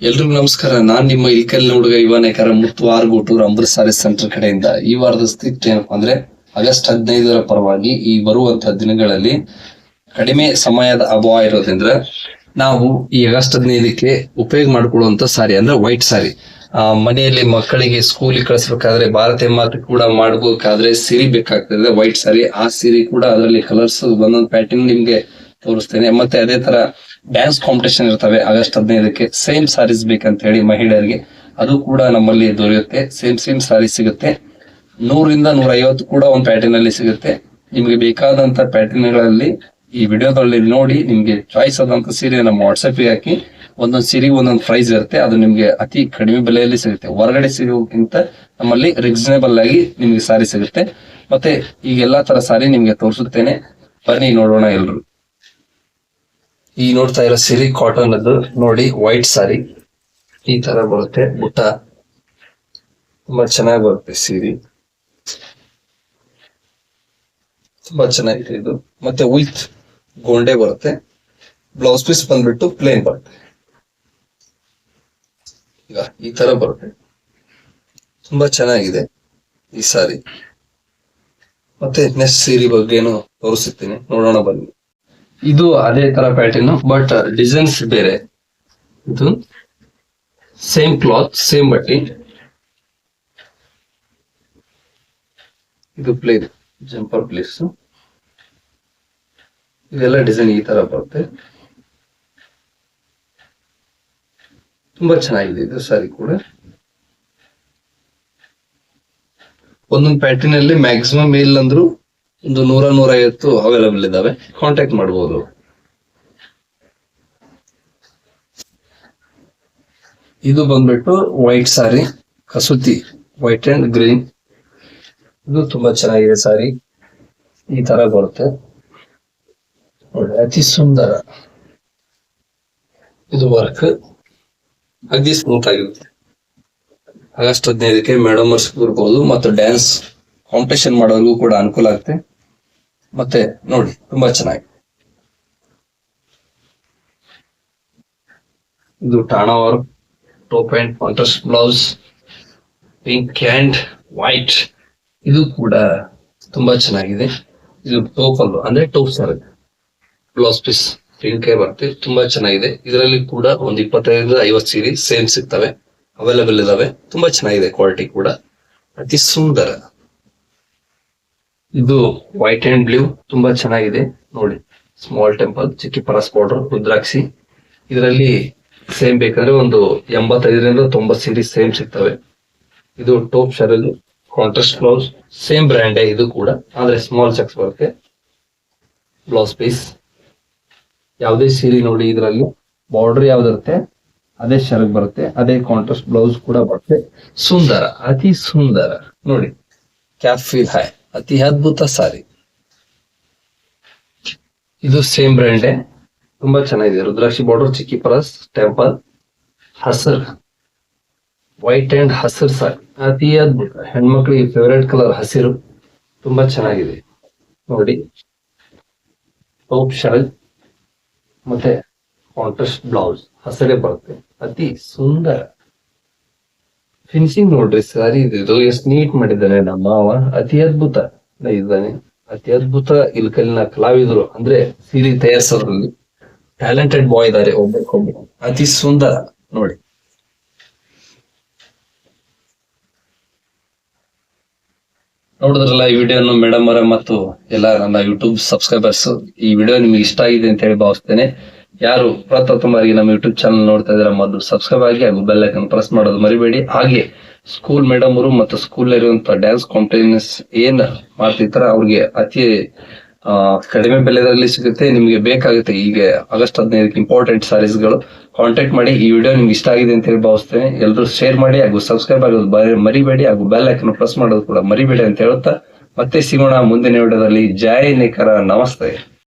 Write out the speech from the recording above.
ಎಲ್ರಿಗೂ ನಮಸ್ಕಾರ. ನಾನ್ ನಿಮ್ಮ ಇಲ್ಕಲ್ ಹುಡುಗ ಯುವನೇಕರ ಮುತ್ತು ಆರ್ಗೋಟೂರ್ ಅಮೃತ್ ಸಾರೀಸ್ ಸೆಂಟರ್ ಕಡೆಯಿಂದ ಈ ವಾರದ ಸ್ಥಿತಿ ಏನಪ್ಪಾ ಅಂದ್ರೆ ಆಗಸ್ಟ್ 15ರ ಪರವಾಗಿ ಈ ಬರುವಂತಹ ದಿನಗಳಲ್ಲಿ ಕಡಿಮೆ ಸಮಯದ ಅಭಾವ ಇರೋದ್ರಿಂದ ನಾವು ಈ ಆಗಸ್ಟ್ 15ಕ್ಕೆ ಉಪಯೋಗ ಮಾಡಿಕೊಳ್ಳುವಂತ ಸಾರಿ ಅಂದ್ರೆ ವೈಟ್ ಸಾರಿ. ಮನೆಯಲ್ಲಿ ಮಕ್ಕಳಿಗೆ ಸ್ಕೂಲಿಗೆ ಕಳಿಸ್ಬೇಕಾದ್ರೆ ಭಾರತೀಯ ಮಾತು ಕೂಡ ಮಾಡ್ಬೇಕಾದ್ರೆ ಸೀರೆ ಬೇಕಾಗ್ತದೆ ವೈಟ್ ಸಾರಿ. ಆ ಸೀರೆ ಕೂಡ ಅದರಲ್ಲಿ ಕಲರ್ಸ್ ಒಂದೊಂದು ಪ್ಯಾಟರ್ನ್ ನಿಮ್ಗೆ ತೋರಿಸ್ತೇನೆ. ಮತ್ತೆ ಅದೇ ತರ ಡ್ಯಾನ್ಸ್ ಕಾಂಪಿಟೇಷನ್ ಇರ್ತವೆ ಆಗಸ್ಟ್ 15ಕ್ಕೆ. ಸೇಮ್ ಸಾರೀಸ್ ಬೇಕಂತ ಹೇಳಿ ಮಹಿಳೆಯರಿಗೆ ಅದು ಕೂಡ ನಮ್ಮಲ್ಲಿ ದೊರೆಯುತ್ತೆ. ಸೇಮ್ ಸಾರಿ ಸಿಗುತ್ತೆ. 100ರಿಂದ 150 ಕೂಡ ಒಂದು ಪ್ಯಾಟರ್ನ್ ಅಲ್ಲಿ ಸಿಗುತ್ತೆ. ನಿಮ್ಗೆ ಬೇಕಾದಂತ ಪ್ಯಾಟರ್ನ್ ಗಳಲ್ಲಿ ಈ ವಿಡಿಯೋದಲ್ಲಿ ನೋಡಿ ನಿಮ್ಗೆ ಚಾಯ್ಸ್ ಆದಂತ ಸೀರೆ ನಮ್ಮ ವಾಟ್ಸ್ಆಪ್ ಗೆ ಹಾಕಿ. ಒಂದೊಂದು ಸೀರೆಗೆ ಒಂದೊಂದು ಪ್ರೈಸ್ ಇರುತ್ತೆ. ಅದು ನಿಮ್ಗೆ ಅತಿ ಕಡಿಮೆ ಬೆಲೆಯಲ್ಲಿ ಸಿಗುತ್ತೆ. ಹೊರಗಡೆ ಸಿಗೋಕ್ಕಿಂತ ನಮ್ಮಲ್ಲಿ ರೀಸನೇಬಲ್ ಆಗಿ ನಿಮ್ಗೆ ಸಾರಿ ಸಿಗುತ್ತೆ. ಮತ್ತೆ ಈಗ ಎಲ್ಲಾ ತರ ಸಾರಿ ನಿಮ್ಗೆ ತೋರಿಸುತ್ತೇನೆ, ಬನ್ನಿ ನೋಡೋಣ ಎಲ್ರು. ಈ ನೋಡ್ತಾ ಇರೋ ಸೀರೆ ಕಾಟನ್ ಅದು ನೋಡಿ, ವೈಟ್ ಸಾರಿ ಈ ತರ ಬರುತ್ತೆ. ಬುಟ್ಟ ತುಂಬಾ ಚೆನ್ನಾಗಿ ಬರುತ್ತೆ ಸೀರೆ, ತುಂಬಾ ಚೆನ್ನಾಗಿದೆ ಇದು. ಮತ್ತೆ ವಿತ್ ಗೊಂಡೆ ಬರುತ್ತೆ. ಬ್ಲೌಸ್ ಪೀಸ್ ಬಂದ್ಬಿಟ್ಟು ಪ್ಲೇನ್ ಬರುತ್ತೆ. ಈಗ ಈ ತರ ಬರುತ್ತೆ, ತುಂಬಾ ಚೆನ್ನಾಗಿದೆ ಈ ಸಾರಿ. ಮತ್ತೆ ನೆಕ್ಸ್ಟ್ ಸೀರೆ ಬಗ್ಗೆನು ತೋರಿಸುತ್ತೀನಿ, ನೋಡೋಣ ಬನ್ನಿ. ಇದು ಅದೇ ತರ ಪ್ಯಾಟರ್ನ್ ಬಟ್ ಡಿಸೈನ್ಸ್ ಬೇರೆ. ಇದು ಸೇಮ್ ಕ್ಲಾತ್ ಸೇಮ್ ಬಟ್ಟೆ. ಇದು ಪ್ಲೇನ್ ಜಂಪರ್ ಪ್ಲೇಸ್. ಇದೆಲ್ಲ ಡಿಸೈನ್ ಈ ತರ ಬರುತ್ತೆ. ತುಂಬಾ ಚೆನ್ನಾಗಿದೆ ಇದು ಸಾರಿ ಕೂಡ. ಒಂದೊಂದು ಪ್ಯಾಟರ್ನ್ ಅಲ್ಲಿ ಮ್ಯಾಕ್ಸಿಮಮ್ ಇಲ್ಲ ಅಂದ್ರೂ ಒಂದು 100-150 ಅವೈಲಬಲ್ ಇದಾವೆ. ಕಾಂಟ್ಯಾಕ್ಟ್ ಮಾಡಬಹುದು. ಇದು ಬಂದ್ಬಿಟ್ಟು ವೈಟ್ ಸಾರಿ, ಕಸೂತಿ ವೈಟ್ ಅಂಡ್ ಗ್ರೀನ್. ಇದು ತುಂಬಾ ಚೆನ್ನಾಗಿದೆ ಸಾರಿ. ಈ ತರ ಬರುತ್ತೆ ನೋಡಿ, ಅತಿ ಸುಂದರ. ಇದು ವರ್ಕ್ ಅತಿ ಸ್ಮೂತ್ ಆಗಿರುತ್ತೆ. ಆಗಸ್ಟ್ 15ಕ್ಕೆ ಮೇಡಮರ್ಸ್ ಇರ್ಬೋದು ಮತ್ತು ಡ್ಯಾನ್ಸ್ ಕಾಂಪಿಟೇಷನ್ ಮಾಡೋರಿಗೂ ಕೂಡ ಅನುಕೂಲ ಆಗುತ್ತೆ. ಮತ್ತೆ ನೋಡಿ, ತುಂಬಾ ಚೆನ್ನಾಗಿದೆ. ಇದು ಟಾಣಾ work, top and contrast blouse, pink and white. ಇದು ಕೂಡ ತುಂಬಾ ಚೆನ್ನಾಗಿದೆ. ಇದು ಟೋಪ್ ಅಲ್ವಾ ಅಂದ್ರೆ top sari. Blouse piece pink ಬರುತ್ತೆ, ತುಂಬಾ ಚೆನ್ನಾಗಿದೆ. ಇದರಲ್ಲಿ ಕೂಡ ಒಂದು 25-50 ಸೀರೆ ಸೇಮ್ ಸಿಗ್ತವೆ, ಅವೈಲಬಲ್ ಇದಾವೆ. ತುಂಬಾ ಚೆನ್ನಾಗಿದೆ, ಕ್ವಾಲಿಟಿ ಕೂಡ ಅತಿ ಸುಂದರ. ಇದು ವೈಟ್ ಅಂಡ್ ಬ್ಲೂ, ತುಂಬಾ ಚೆನ್ನಾಗಿದೆ ನೋಡಿ. ಸ್ಮಾಲ್ ಟೆಂಪಲ್, ಚಿಕ್ಕಿ ಪರಸ್ ಬಾರ್ಡರ್, ರುದ್ರಾಕ್ಷಿ. ಇದರಲ್ಲಿ ಸೇಮ್ ಬೇಕಾದ್ರೆ ಒಂದು 85-90 ಸೀರೆ ಸೇಮ್ ಸಿಗ್ತವೆ. ಇದು ಟಾಪ್ ಶರಲ್ ಕಾಂಟ್ರಾಸ್ಟ್ ಬ್ಲೌಸ್, ಸೇಮ್ ಬ್ರ್ಯಾಂಡ್ ಇದು ಕೂಡ, ಆದ್ರೆ ಸ್ಮಾಲ್ ಚೆಕ್ಸ್ ಬರುತ್ತೆ. ಬ್ಲೌಸ್ ಪೀಸ್ ಯಾವುದೇ ಸೀರೆ ನೋಡಿ, ಇದರಲ್ಲಿ ಬಾರ್ಡರ್ ಯಾವ್ದಿರುತ್ತೆ ಅದೇ ಶರಗ್ ಬರುತ್ತೆ, ಅದೇ ಕಾಂಟ್ರಾಸ್ಟ್ ಬ್ಲೌಸ್ ಕೂಡ ಬರುತ್ತೆ. ಸುಂದರ, ಅತಿ ಸುಂದರ ನೋಡಿ. ಕ್ಯಾಪ್ ಫೀಲ್ ಹೈ, ಅತಿ ಅದ್ಭುತ ಸಾರಿ. ಇದು ಸೇಮ್ ಬ್ರ್ಯಾಂಡ್, ತುಂಬಾ ಚೆನ್ನಾಗಿದೆ. ರುದ್ರಾಕ್ಷಿ ಬಾರ್ಡರ್, ಚಿಕ್ಕಿ ಪರಸ್, ಟೆಂಪಲ್, ಹಸರ್ ವೈಟ್ ಅಂಡ್ ಹಸಿರು ಸಾರಿ, ಅತಿ ಅದ್ಭುತ. ಹೆಣ್ಮಕ್ಳಿಗೆ ಫೇವರೇಟ್ ಕಲರ್ ಹಸಿರು, ತುಂಬಾ ಚೆನ್ನಾಗಿದೆ ನೋಡಿ. ಟಾಪ್ ಶರಗ್ ಮತ್ತೆ ಕಾಂಟ್ರಾಸ್ಟ್ ಬ್ಲೌಸ್ ಹಸರೇ ಬರುತ್ತೆ, ಅತಿ ಸುಂದರ. ಫಿನಿಶಿಂಗ್ ನೋಡ್ರಿ ಸಾರಿ ಇದು ಎಷ್ಟು ನೀಟ್ ಮಾಡಿದ್ದಾನೆ ನಮ್ಮ ಮಾವ. ಅತಿ ಅದ್ಭುತ ಇದ್ದಾನೆ, ಅತಿ ಅದ್ಭುತ. ಇಲ್ಕಲ್ಲಿನ ಕಲಾವಿದರು ಅಂದ್ರೆ ಸೀರೆ ತಯಾರಿಸೋದ್ರಲ್ಲಿ ಟ್ಯಾಲೆಂಟೆಡ್ ಬಾಯ್ ಇದ್ದಾರೆ ಒಬ್ಬರಿಗೊಬ್ಬರು. ಅತಿ ಸುಂದರ ನೋಡಿ. ನೋಡಿದ್ರಲ್ಲ ಈ ವಿಡಿಯೋನು ಮೇಡಮ್ ಅವರ ಮತ್ತು ಎಲ್ಲ ನನ್ನ ಯೂಟ್ಯೂಬ್ ಸಬ್ಸ್ಕ್ರೈಬರ್ಸ್. ಈ ವಿಡಿಯೋ ನಿಮ್ಗೆ ಇಷ್ಟ ಆಗಿದೆ ಅಂತ ಹೇಳಿ ಭಾವಿಸ್ತೇನೆ. ಯಾರು ಪ್ರಥಮ ಬಾರಿಗೆ ನಮ್ಮ ಯೂಟ್ಯೂಬ್ ಚಾನಲ್ ನೋಡ್ತಾ ಇದ್ರೆ ಮೊದಲು ಸಬ್ಸ್ಕ್ರೈಬ್ ಆಗಿ ಹಾಗೂ ಬೆಲ್ ಐಕಾನ್ ಪ್ರೆಸ್ ಮಾಡೋದು ಮರಿಬೇಡಿ. ಹಾಗೆ ಸ್ಕೂಲ್ ಮೇಡಮ್ ಅವರು ಮತ್ತು ಸ್ಕೂಲ್ ಇರುವಂತಹ ಡ್ಯಾನ್ಸ್ ಕಾಂಪಿಟೇಷನ್ಸ್ ಏನ್ ಮಾಡ್ತಿರ್ತಾರ ಅವ್ರಿಗೆ ಅತಿ ಕಡಿಮೆ ಬೆಲೆದಲ್ಲಿ ಸಿಗುತ್ತೆ. ನಿಮ್ಗೆ ಬೇಕಾಗುತ್ತೆ ಈಗ ಆಗಸ್ಟ್ 15ಕ್ಕೆ ಇಂಪಾರ್ಟೆಂಟ್ ಸಾರೀಸ್ ಗಳು. ಕಾಂಟ್ಯಾಕ್ಟ್ ಮಾಡಿ. ಈ ವಿಡಿಯೋ ನಿಮ್ಗೆ ಇಷ್ಟ ಆಗಿದೆ ಅಂತ ಹೇಳಿ ಭಾವಿಸ್ತೇನೆ. ಎಲ್ಲರೂ ಶೇರ್ ಮಾಡಿ ಹಾಗೂ ಸಬ್ಸ್ಕ್ರೈಬ್ ಆಗೋದು ಮರಿಬೇಡಿ ಹಾಗೂ ಬೆಲ್ ಐಕಾನ್ ಪ್ರೆಸ್ ಮಾಡೋದು ಕೂಡ ಮರಿಬೇಡಿ ಅಂತ ಹೇಳುತ್ತಾ ಮತ್ತೆ ಸಿಗೋಣ ಮುಂದಿನ ವಿಡಿಯೋದಲ್ಲಿ. ಜೈ ನೇಕಾರ, ನಮಸ್ತೆ.